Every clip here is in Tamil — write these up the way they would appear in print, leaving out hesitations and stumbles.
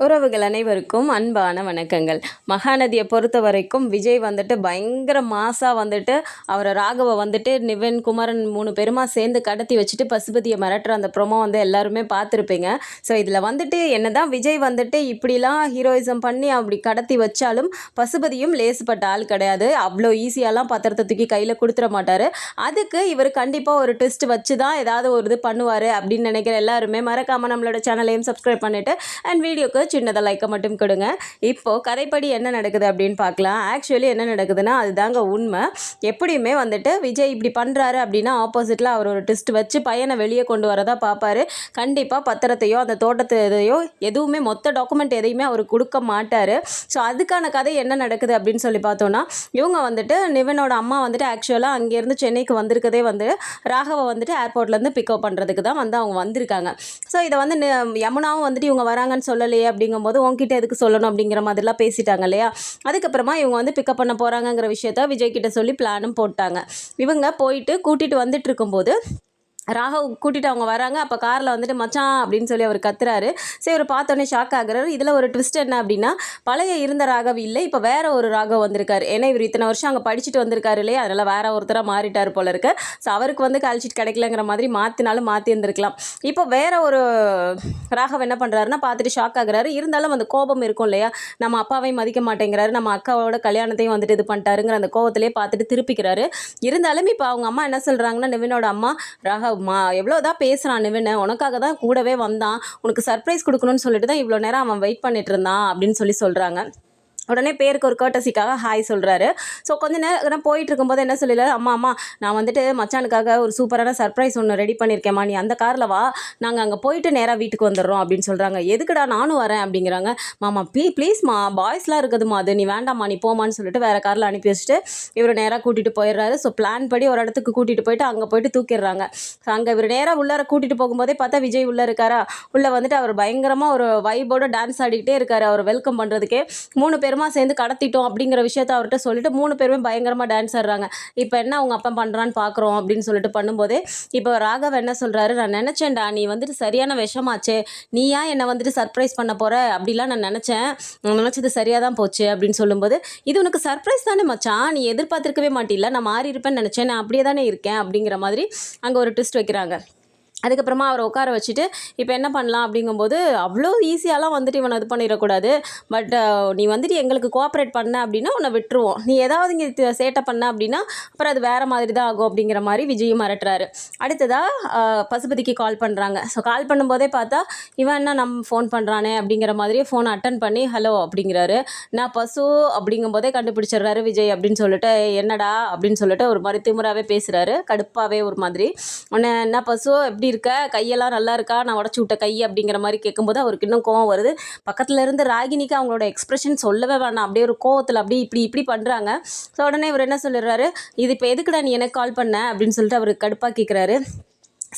உறவுகள் அனைவருக்கும் அன்பான வணக்கங்கள். மகாநதியை பொறுத்த வரைக்கும் விஜய் வந்துட்டு பயங்கர மாசாக வந்துட்டு அவரை ராகவை வந்துட்டு நிவின் குமரன் 3 பேருமா சேர்ந்து கடத்தி வச்சுட்டு பசுபதியை மிரட்டுற அந்த ப்ரொமோ வந்து எல்லாருமே பார்த்துருப்பீங்க. ஸோ இதில் வந்துட்டு என்னதான் விஜய் வந்துட்டு இப்படிலாம் ஹீரோயிசம் பண்ணி அப்படி கடத்தி வச்சாலும் பசுபதியும் லேசுப்பட்ட ஆள் கிடையாது. அவ்வளோ ஈஸியாலாம் பத்திரத்தை தூக்கி கையில் கொடுத்துட மாட்டார். அதுக்கு இவர் கண்டிப்பாக ஒரு ட்விஸ்ட் வச்சு தான் ஏதாவது ஒரு இது பண்ணுவார் அப்படின்னு நினைக்கிற எல்லாருமே மறக்காமல் நம்மளோட சேனலையும் சப்ஸ்கிரைப் பண்ணிவிட்டு அண்ட் வீடியோக்கு சின்னதாக லைக்கை மட்டும் கொடுங்க. இப்போது கதைப்படி என்ன நடக்குது அப்படின்னு பார்க்கலாம். ஆக்சுவலி என்ன நடக்குதுன்னா அதுதாங்க உண்மை. எப்படியுமே வந்துட்டு விஜய் இப்படி பண்ணுறாரு அப்படின்னா ஆப்போசிட்டில் அவர் ஒரு ட்விஸ்ட் வச்சு பையனை வெளியே கொண்டு வரதா பார்ப்பாரு. கண்டிப்பாக பத்திரத்தையோ அந்த தோட்டத்தையோ எதுவுமே மொத்த டாக்குமெண்ட் எதையுமே அவர் கொடுக்க மாட்டார். ஸோ அதுக்கான கதை என்ன நடக்குது அப்படின்னு சொல்லி பார்த்தோன்னா இவங்க வந்துட்டு நிவனோட அம்மா வந்துட்டு ஆக்சுவலாக அங்கேருந்து சென்னைக்கு வந்திருக்கதே வந்து ராகவை வந்துட்டு ஏர்போர்ட்லேருந்து பிக்கப் பண்ணுறதுக்கு தான் வந்து அவங்க வந்திருக்காங்க. ஸோ இதை வந்து யமுனாவும் வந்துட்டு இவங்க வராங்கன்னு சொல்லலையே அப்படிங்கும்போது உங்ககிட்ட எதுக்கு சொல்லணும் அப்படிங்கிற மாதிரிலாம் பேசிட்டாங்க இல்லையா. அதுக்கப்புறமா இவங்க வந்து பிக்கப் பண்ண போகிறாங்கங்கிற விஷயத்த விஜய் கிட்ட சொல்லி பிளானும் போட்டாங்க. இவங்க போயிட்டு கூட்டிகிட்டு வந்துட்டு இருக்கும்போது ராகவ் கூட்டிகிட்டு அவங்க வராங்க. அப்போ காரில் வந்துட்டு மச்சான் அப்படின்னு சொல்லி அவர் கத்துறாரு. சரி, அவர் பார்த்தோன்னே ஷாக் ஆகுறாரு. இதில் ஒரு ட்விஸ்ட் என்ன அப்படின்னா பழைய இருந்த ராகவ் இல்லை, இப்போ வேற ஒரு ராகவ் வந்திருக்காரு. ஏன்னா இவர் இத்தனை வருஷம் அங்கே படிச்சுட்டு வந்திருக்காரு இல்லையா, அதனால் வேற ஒருத்தராக மாறிட்டார் போல இருக்கு. ஸோ அவருக்கு வந்து கால்ஷீட் கிடைக்கலங்கிற மாதிரி மாற்றினாலும் மாற்றி இருந்திருக்கலாம். இப்போ வேற ஒரு ராகவ் என்ன பண்ணுறாருன்னா பார்த்துட்டு ஷாக் ஆகுறாரு. இருந்தாலும் அந்த கோபம் இருக்கும் இல்லையா, நம்ம அப்பாவையும் மதிக்க மாட்டேங்கிறாரு, நம்ம அக்காவோட கல்யாணத்தையும் வந்துட்டு இது பண்ணிட்டாருங்கிற அந்த கோவத்திலே பார்த்துட்டு திருப்பிக்கிறாரு. இருந்தாலும் இப்போ அவங்க அம்மா என்ன சொல்கிறாங்கன்னா நிவினோட அம்மா ராகவ் எவ்வளோதான் பேசுகிறான் நிவின், உனக்காக தான் கூடவே வந்தான், உனக்கு சர்ப்ரைஸ் கொடுக்கணும்னு சொல்லிட்டு தான் இவ்வளோ நேரம் அவன் வெயிட் பண்ணிட்டு இருந்தான் அப்படின்னு சொல்கிறாங்க. உடனே பேருக்கு ஒரு கர்ட்டசிக்காக ஹாய் சொல்கிறாரு. ஸோ கொஞ்சம் நேரம் போயிட்டு இருக்கும்போது என்ன சொல்லல, அம்மா நான் வந்துட்டு மச்சானுக்காக ஒரு சூப்பரான சர்ப்ரைஸ் ஒன்று ரெடி பண்ணியிருக்கேம்மா, நீ அந்த காரில் வா, நாங்கள் அங்கே போயிட்டு நேராக வீட்டுக்கு வந்துடுறோம் அப்படின்னு சொல்கிறாங்க. எதுக்குடா நானும் வரேன் அப்படிங்கிறாங்க. மாமா ப்ளீஸ்மா, பாய்ஸ்லாம் இருக்குதுமா, அது நீ வேண்டாம்மா நீ போமான்னு சொல்லிட்டு வேறு காரில் அனுப்பி வச்சுட்டு இவர் நேராக கூட்டிகிட்டு போயிடுறாரு. ஸோ பிளான் படி ஒரு இடத்துக்கு கூட்டிகிட்டு போயிட்டு அங்கே போயிட்டு தூக்கிடுறாங்க. ஸோ அங்கே இவர் நேராக உள்ளார கூட்டிகிட்டு போகும்போதே பார்த்தா விஜய் உள்ளே இருக்காரா. உள்ளே வந்துட்டு அவர் பயங்கரமாக ஒரு வைபோட டான்ஸ் ஆடிக்கிட்டே இருக்காரு. அவர் வெல்கம் பண்ணுறதுக்கே 3 பேருமா சேர்ந்து கடத்திட்டோம் அப்படிங்கிற விஷயத்த அவர்கிட்ட சொல்லிட்டு 3 பேருமே பயங்கரமாக டான்ஸ் ஆடுறாங்க. இப்போ என்ன அவங்க அப்பா பண்ணுறான்னு பார்க்குறோம் அப்படின்னு சொல்லிட்டு பண்ணும்போதே இப்போ ராகவ் என்ன சொல்கிறாரு, நான் நினச்சேன்டா நீ வந்துட்டு சரியான விஷமாச்சே, நீயா என்னை வந்துட்டு சர்ப்ரைஸ் பண்ண போகிற அப்படிலாம் நான் நினச்சது சரியாக தான் போச்சு அப்படின்னு சொல்லும்போது, இது உனக்கு சர்ப்ரைஸ் தானே மச்சான், நீ எதிர்பார்த்துருக்கவே மாட்டில்ல, நான் மாறி இருப்பேன்னு நினச்சேன், நான் அப்படியே தானே இருக்கேன் அப்படிங்கிற மாதிரி அங்கே ஒரு ட்விஸ்ட் வைக்கிறாங்க. அதுக்கப்புறமா அவரை உட்கார வச்சுட்டு இப்போ என்ன பண்ணலாம் அப்படிங்கும்போது அவ்வளோ ஈஸியாலாம் வந்துட்டு இவனை இது பண்ணிடக்கூடாது, பட் நீ வந்துட்டு எங்களுக்கு கோஆப்ரேட் பண்ண அப்படின்னா உன்னை விட்டுருவோம், நீ ஏதாவது இங்கே சேட்டை பண்ண அப்படின்னா அப்புறம் அது வேறு மாதிரி தான் ஆகும் அப்படிங்கிற மாதிரி விஜயும் மிரட்டுறாரு. அடுத்ததாக பசுபதிக்கு கால் பண்ணுறாங்க. ஸோ கால் பண்ணும்போதே பார்த்தா இவன் என்ன நம்ம ஃபோன் பண்ணுறானே அப்படிங்கிற மாதிரியே ஃபோனை அட்டன் பண்ணி ஹலோ அப்படிங்கிறாரு. நான் பசு அப்படிங்கும்போதே கண்டுபிடிச்சிடுறாரு விஜய் அப்படின்னு சொல்லிட்டு, என்னடா அப்படின்னு சொல்லிட்டு ஒரு மாதிரி திமுறாவே பேசுகிறாரு, கடுப்பாகவே ஒரு மாதிரி. உன்னை என்ன பசு எப்படி இருக்க, கையெல்லாம் நல்லா இருக்கா, நான் உடச்சி விட்ட கை அப்படிங்கிற மாதிரி கேட்கும்போது அவருக்கு இன்னும் கோவம் வருது. பக்கத்தில் இருந்து ராகினிக்கு அவங்களோட எக்ஸ்பிரஷன் சொல்லவே வேணாம், அப்படியே ஒரு கோவத்தில் அப்படி இப்படி பண்ணுறாங்க. ஸோ உடனே இவர் என்ன சொல்லிடுறாரு, இது இப்போ எதுக்குடா நீ எனக்கு கால் பண்ண அப்படின்னு சொல்லிட்டு அவர் கடுப்பாக கேட்குறாரு.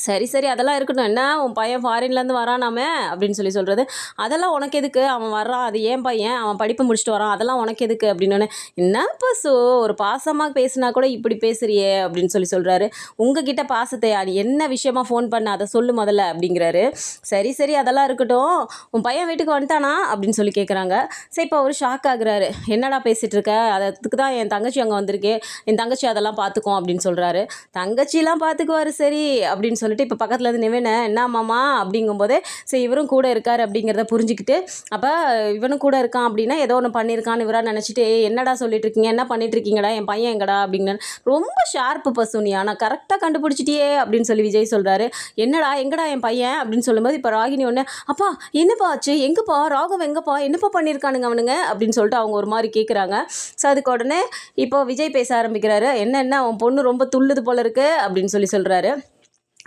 சரி அதெல்லாம் இருக்கட்டும், என்ன உன் பையன் ஃபாரின்லேருந்து வரானாமே அப்படின்னு சொல்கிறது, அதெல்லாம் உனக்கு எதுக்கு, அவன் வர்றான், அது ஏன் பையன், அவன் படிப்பு முடிச்சுட்டு வரான், அதெல்லாம் உனக்கு எதுக்கு அப்படின்னு. என்ன பசு ஒரு பாசமாக பேசினா கூட இப்படி பேசுறியே அப்படின்னு சொல்கிறாரு. உங்ககிட்ட பாசத்தையா, நீ என்ன விஷயமா ஃபோன் பண்ண அதை சொல்லு முதல்ல அப்படிங்கிறாரு. சரி அதெல்லாம் இருக்கட்டும், உன் பையன் வீட்டுக்கு வந்துட்டானா அப்படின்னு சொல்லி கேட்குறாங்க. சரி, இப்போ அவர் ஷாக் ஆகுறாரு. என்னடா பேசிகிட்டு இருக்க, அதுக்கு தான் என் தங்கச்சி அங்கே வந்திருக்கு, என் தங்கச்சி அதெல்லாம் பார்த்துக்கும் அப்படின்னு சொல்கிறாரு. தங்கச்சிலாம் பார்த்துக்குவார் சரி அப்படின்னு சொல்லிட்டு இப்போ பக்கத்தில் இருந்து நிவின என்ன மாமா அப்படிங்கும்போதே சரி இவரும் கூட இருக்கார் அப்படிங்கிறத புரிஞ்சுக்கிட்டு, அப்போ இவனும் கூட இருக்கான் அப்படின்னா ஏதோ ஒன்று பண்ணியிருக்கான்னு இவராக நினச்சிட்டு, என்னடா சொல்லிட்டு இருக்கீங்க, என்ன பண்ணிட்டு இருக்கீங்கடா, என் பையன் எங்கடா அப்படின்னு. ரொம்ப ஷார்ப்பு பசுனி, ஆனால் கரெக்டாக கண்டுபிடிச்சிட்டியே அப்படின்னு சொல்லி விஜய் சொல்கிறாரு. என்னடா எங்கடா என் பையன் அப்படின்னு சொல்லும்போது இப்போ ராகினி ஒன்று, அப்பா என்னப்பா ஆச்சு, எங்கப்பா ராகவ் எங்கப்பா, என்னப்பா பண்ணியிருக்கானுங்க அவனுங்க அப்படின்னு சொல்லிட்டு அவங்க ஒரு மாதிரி கேட்குறாங்க. ஸோ அதுக்கு உடனே இப்போ விஜய் பேச ஆரம்பிக்கிறாரு. என்ன அவன் பொண்ணு ரொம்ப துள்ளுது போல இருக்கு அப்படின்னு சொல்கிறாரு.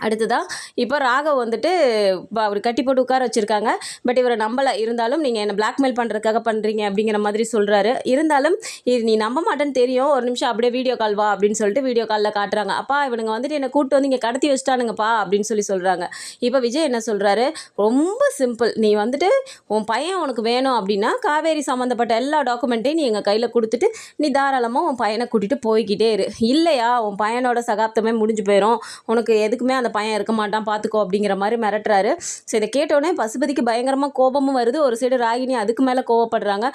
அடுத்ததாக இப்போ ராகவ் வந்துட்டு அவர் கட்டி போட்டு உட்கார வச்சுருக்காங்க. பட் இவரை நம்பலை. இருந்தாலும் நீங்கள் என்னை பிளாக்மெயில் பண்ணுறதுக்காக பண்ணுறீங்க அப்படிங்கிற மாதிரி சொல்கிறாரு. இருந்தாலும் இது நீ நம்ப மாட்டேன்னு தெரியும், ஒரு நிமிஷம் அப்படியே வீடியோ கால் வா அப்படின்னு சொல்லிட்டு வீடியோ காலில் காட்டுறாங்க. அப்பா இவனுங்க வந்துட்டு என்னை கூப்பிட்டு வந்து இங்கே கடத்தி வச்சுட்டானுங்கப்பா அப்படின்னு சொல்கிறாங்க. இப்போ விஜய் என்ன சொல்கிறாரு, ரொம்ப சிம்பிள், நீ வந்துட்டு உன் பையன் உனக்கு வேணும் அப்படின்னா காவேரி சம்மந்தப்பட்ட எல்லா டாக்குமெண்ட்டையும் நீ எங்கள் கையில் கொடுத்துட்டு நீ தாராளமாக உன் பையனை கூட்டிகிட்டு போய்கிட்டே இரு. இல்லையா உன் பையனோட சகாப்தமே முடிஞ்சு போயிடும், உனக்கு எதுக்குமே அந்த அந்த பையன் இருக்க மாட்டான் பார்த்துக்கோ அப்படிங்கிற மாதிரி மிரட்டுறாரு. ஸோ இதை கேட்டோடனே பசுபதிக்கு பயங்கரமாக கோபமும் வருது. ஒரு சைடு ராகினி அதுக்கு மேலே கோவப்படுறாங்க.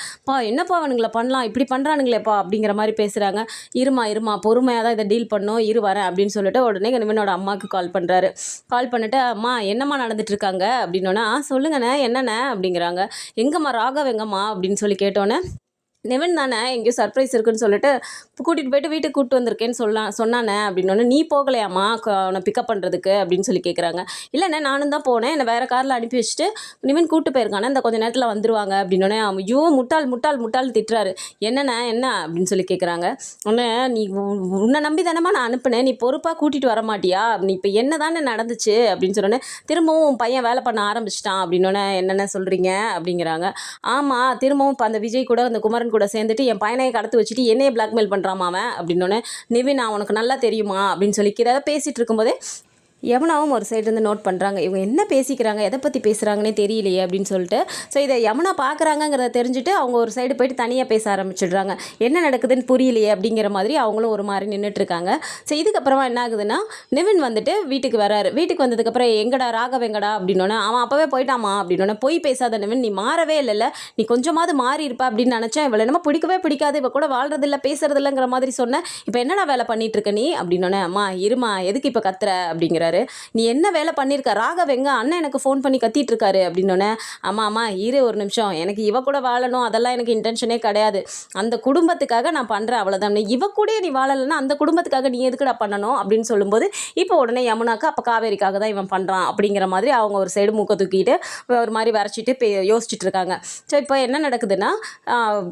என்னப்பா அவனுங்களை பண்ணலாம், இப்படி பண்ணுறானுங்களேப்பா அப்படிங்கிற மாதிரி பேசுகிறாங்க. இருமா பொறுமையாக தான் இதை டீல் பண்ணோம், வரேன் அப்படின்னு சொல்லிட்டு உடனே நிவினோட அம்மாவுக்கு கால் பண்ணுறாரு. கால் பண்ணிட்டு அம்மா என்னம்மா நடந்துட்டு இருக்காங்க அப்படின்னோன்னா சொல்லுங்கண்ணே என்னண்ணே அப்படிங்கிறாங்க. எங்கம்மா ராகவ் எங்கம்மா அப்படின்னு சொல்லி கேட்டோன்னே நிவன் தானே எங்கேயோ சர்ப்ரைஸ் இருக்குன்னு சொல்லிட்டு கூட்டிகிட்டு போயிட்டு வீட்டுக்கு கூப்பிட்டு வந்திருக்கேன்னு சொன்னானே அப்படின்னோடனே நீ போகலையாம்மா அவனை பிக்கப் பண்ணுறதுக்கு அப்படின்னு சொல்லி கேட்குறாங்க. இல்லைண்ணே நானும் தான் போனேன், என்னை வேறு காரில் அனுப்பி வச்சுட்டு நிவன் கூப்பிட்டு போயிருக்கானே இந்த கொஞ்சம் நேரத்தில் வந்துருவாங்க அப்படின்னோடனே ஐயோ முட்டாள் திட்டுறாரு. என்னண்ணே என்ன அப்படின்னு சொல்லி கேட்குறாங்க. உடனே நீ உன்னை நம்பி தானேம்மா நான் அனுப்புனேன், நீ பொறுப்பாக கூட்டிகிட்டு வர மாட்டியா, நீ இப்போ என்ன தானே நடந்துச்சு அப்படின்னு சொன்னோன்னே திரும்பவும் உன் பையன் வேலை பண்ண ஆரம்பிச்சிட்டான் அப்படின்னோடனே என்னென்ன சொல்கிறீங்க அப்படிங்கிறாங்க. ஆமாம் திரும்பவும் இப்போ அந்த விஜய் கூட அந்த குமரன் கூட சேர்ந்துட்டு என் பையனையை கடத்து வச்சுட்டு என்னையே பிளாக்மெயில் பண்ணுறாமா அவன் அப்படின்னோடனே நிவின் உனக்கு நல்லா தெரியுமா அப்படின்னு சொல்லி ஏதாவது பேசிகிட்டு இருக்கும்போதே யமுனாவும் ஒரு சைட்லேருந்து நோட் பண்ணுறாங்க. இவங்க என்ன பேசிக்கிறாங்க, எதை பற்றி பேசுகிறாங்கன்னே தெரியலையே அப்படின்னு சொல்லிட்டு. ஸோ இதை யமுனா பார்க்குறாங்கங்கிறத தெரிஞ்சுட்டு அவங்க ஒரு சைடு போயிட்டு தனியாக பேச ஆரம்பிச்சிடுறாங்க. என்ன நடக்குதுன்னு புரியலையே அப்படிங்கிற மாதிரி அவங்களும் ஒரு மாதிரி நின்றுட்டுருக்காங்க. ஸோ இதுக்கப்புறமா என்ன ஆகுதுன்னா நிவின் வந்துட்டு வீட்டுக்கு வராரு. வீட்டுக்கு வந்ததுக்கப்புறம் எங்கடா ராகவ் எங்கடா அப்படின்னோடனே அவன் அப்போவே போயிட்டாமா அப்படின்னோடனே போய் பேசாத நிவின், நீ மாறவே இல்லைல்ல, நீ கொஞ்சமாவது மாறி இருப்பா அப்படின்னு நினச்சேன், இவளை என்னமோ பிடிக்கவே பிடிக்காது, இவ கூட வாழ்றதில்ல பேசுறதில்லைங்கிற மாதிரி சொன்னேன், இப்போ என்னடா வேலை பண்ணிட்டு இருக்க நீ அப்படின்னோடனே அம்மா இருமா எதுக்கு இப்போ கத்துற அப்படிங்கிற. நீ என்ன வேலை பண்ணியிருக்க, ராகவ் எங்க அண்ணன் எனக்கு ஃபோன் பண்ணி கத்திட்டு இருக்காரு அப்படின்னோடனே அம்மா இரு ஒரு நிமிஷம், எனக்கு இவ கூட வாழணும் அதெல்லாம் எனக்கு இன்டென்ஷனே கிடையாது, அந்த குடும்பத்துக்காக நான் பண்ணுறேன் அவ்வளோதான், இவ கூட நீ வாழலைன்னா அந்த குடும்பத்துக்காக நீ எதுக்குடா பண்ணணும் அப்படின்னு சொல்லும்போது இப்போ உடனே யமுனாக்கு அப்போ காவேரிக்காக தான் இவன் பண்ணுறான் அப்படிங்கிற மாதிரி அவங்க ஒரு சைடு மூக்க தூக்கிட்டு ஒரு மாதிரி வரைச்சிட்டு யோசிச்சுட்டு இருக்காங்க. ஸோ இப்போ என்ன நடக்குதுன்னா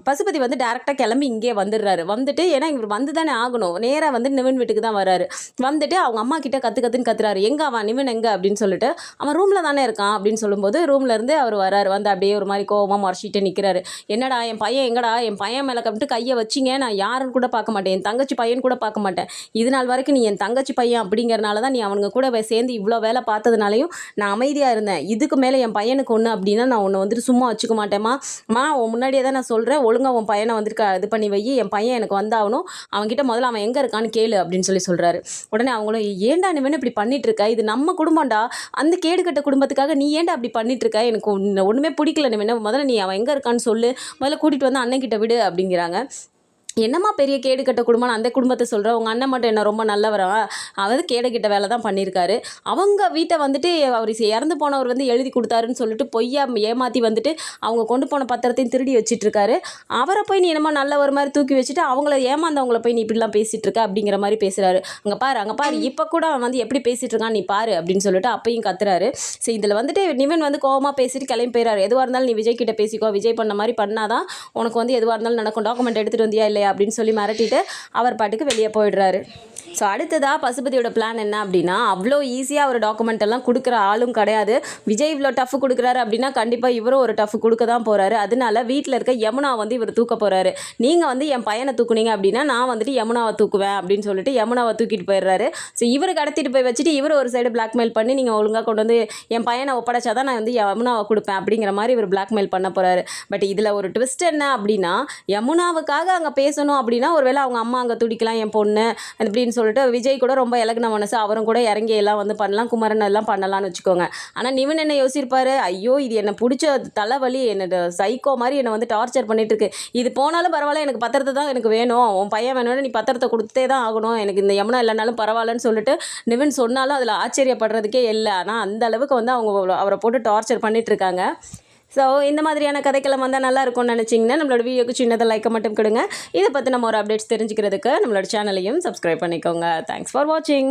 பசுபதி வந்து டேரெக்டாக கிளம்பி இங்கே வந்துடுறாரு. வந்துட்டு ஏன்னா இவர் வந்து தானே ஆகணும், நேராக வந்து நிவின் வீட்டுக்கு தான் வராரு. வந்துட்டு அவங்க அம்மா கிட்ட கத்துன்னு கத்துறாரு. எங்க அவன் நிவின் எங்க அப்படின்னு சொல்லிட்டு அவன் ரூம்ல தானே இருக்கான் அப்படின்னு சொல்லும்போது ரூம்ல இருந்து அவர் வராரு. வந்து அப்படியே ஒரு மாதிரி கோவமா மறைச்சிட்டு நிற்கிறாரு. என்னடா என் பையன் எங்கடா, என் பையன் மேலே கப்பிட்டு கையை வச்சிங்க, நான் யாருன்னு கூட பார்க்க மாட்டேன், என் தங்கச்சி பையன் கூட பார்க்க மாட்டேன், இது நாள் வரைக்கும் நீ என் தங்கச்சி பையன் அப்படிங்கிறனால தான் நீ அவனுங்க கூட சேர்ந்து இவ்வளோ வேலை பார்த்ததுனாலையும் நான் அமைதியாக இருந்தேன், இதுக்கு மேலே என் பையனுக்கு ஒன்று அப்படின்னா நான் உன்னை வந்துட்டு சும்மா வச்சுக்க மாட்டேம்மா, உன் முன்னாடியே தான் நான் சொல்கிறேன், ஒழுங்காக உன் பையனை வந்துட்டு இது பண்ணி வை, என் பையன் எனக்கு வந்தாகணும், அவன்கிட்ட முதல்ல அவன் எங்கே இருக்கான்னு கேளு அப்படின்னு சொல்கிறாரு. உடனே அவங்களும் ஏன்டா நிவன் இப்படி பண்ணிட்டு இருக்க, இது நம்ம குடும்பம்டா, அந்த கேடுகட்ட குடும்பத்துக்காக நீ ஏன்டா அப்படி பண்ணிட்டு இருக்க, எனக்கு ஒன்றுமே பிடிக்கல நிவன், முதல்ல நீ அவன் எங்கே இருக்கான்னு சொல்லு, முதல்ல கூட்டிகிட்டு வந்து அண்ணன் கிட்ட விடு அப்படிங்கிறாங்க. என்னம்மா பெரிய கேடு கட்ட குடும்பம், அந்த குடும்பத்தை சொல்கிறேன், உங்கள் அண்ணன் மட்டும் என்ன ரொம்ப நல்லவரா, அவர் கேடு கிட்ட வேலை தான் பண்ணியிருக்காரு, அவங்க வீட்டை வந்துட்டு அவர் இறந்து போனவர் வந்து எழுதி கொடுத்தாருன்னு சொல்லிட்டு பொய்யா ஏமாற்றி வந்துட்டு அவங்க கொண்டு போன பத்திரத்தையும் திருடி வச்சிட்ருக்காரு, அவரை போய் நீ என்னமோ நல்ல ஒரு மாதிரி தூக்கி வச்சுட்டு அவங்கள ஏமாந்தவங்கள போய் நீ இப்படிலாம் பேசிகிட்டு இருக்க அப்படிங்கிற மாதிரி பேசுகிறாரு. அங்கே பாரு இப்போ கூட அவன் வந்து எப்படி பேசிகிட்டு இருக்கான் நீ பாரு அப்படின்னு சொல்லிட்டு அப்பையும் கத்துறாரு. ஸோ இதில் வந்துட்டு நிவன் வந்து கோவமாக பேசிட்டு கிளம்பி போயிறாரு. எதுவாக இருந்தாலும் நீ விஜய் கிட்ட பேசிக்கோ, விஜய் பண்ண மாதிரி பண்ணாதான் உனக்கு வந்து எதுவாக இருந்தாலும் நடக்கும், டாக்குமெண்ட் எடுத்துகிட்டு வந்தியா இல்லையா அப்படின்னு சொல்லி மிரட்டிட்டு அவர் பாட்டுக்கு வெளியே போயிடுறாரு. ஸோ அடுத்ததாக பசுபதியோட பிளான் என்ன அப்படின்னா, அவ்வளோ ஈஸியாக ஒரு டாக்குமெண்ட் எல்லாம் கொடுக்குற ஆளும் கிடையாது. விஜய் இவ்வளோ டஃப் கொடுக்குறாரு அப்படின்னா கண்டிப்பாக இவரும் ஒரு டஃப் கொடுக்க தான் போகிறாரு. அதனால வீட்டில் இருக்க யமுனா வந்து இவர் தூக்க போகிறாரு. நீங்கள் வந்து என் பையனை தூக்குனீங்க அப்படின்னா நான் வந்துட்டு யமுனாவை தூக்குவேன் அப்படின்னு சொல்லிட்டு யமுனாவை தூக்கிட்டு போயிடுறாரு. ஸோ இவர் கடத்திட்டு போய் வச்சுட்டு இவர் ஒரு சைடு பிளாக்மெயில் பண்ணி நீங்கள் ஒழுங்காக கொண்டு வந்து என் பையனை ஒப்படைச்சாதான் நான் வந்து யமுனாவை கொடுப்பேன் அப்படிங்கிற மாதிரி இவர் பிளாக்மெயில் பண்ண போகிறாரு. பட் இதில் ஒரு ட்விஸ்ட் என்ன அப்படின்னா, யமுனாவுக்காக அங்கே பேசணும் அப்படின்னா ஒருவேளை அவங்க அம்மா அங்கே துடிக்கலாம் என் பொண்ணு அப்படின்னு சொல்லிட்டு விஜய் கூட ரொம்ப இலகுன மனசு, அவரும் கூட இறங்கி எல்லாம் வந்து பண்ணலாம், குமரன் எல்லாம் பண்ணலாம்னு வச்சுக்கோங்க. ஆனால் நிவன் என்ன யோசிப்பாரு, ஐயோ இது என்னை பிடிச்ச தலைவலி, என்னோட சைக்கோ மாதிரி என்னை வந்து டார்ச்சர் பண்ணிட்டு இருக்கு, இது போனாலும் பரவாயில்ல எனக்கு பத்திரத்தை தான் எனக்கு வேணும், உன் பையன் வேணும்னு நீ பத்திரத்தை கொடுத்தே தான் ஆகணும், எனக்கு இந்த யமுனா இல்லைனாலும் பரவாயில்லன்னு சொல்லிட்டு நிவன் சொன்னாலும் அதில் ஆச்சரியப்படுறதுக்கே இல்லை. ஆனால் அந்த அளவுக்கு வந்து அவங்க அவரை போட்டு டார்ச்சர் பண்ணிட்டு இருக்காங்க. ஸோ இந்த மாதிரியான கதைக்களம் வந்தால் நல்லா இருக்கும்னு நினச்சிங்கன்னா நம்மளோட வீடியோக்கு சின்னதாக லைக்கை மட்டும் கொடுங்க. இதை பற்றி நம்ம ஒரு அப்டேட்ஸ் தெரிஞ்சுக்கிறதுக்கு நம்மளோட சேனலையும் சப்ஸ்கிரைப் பண்ணிக்கோங்க. தேங்க்ஸ் ஃபார் வாட்சிங்.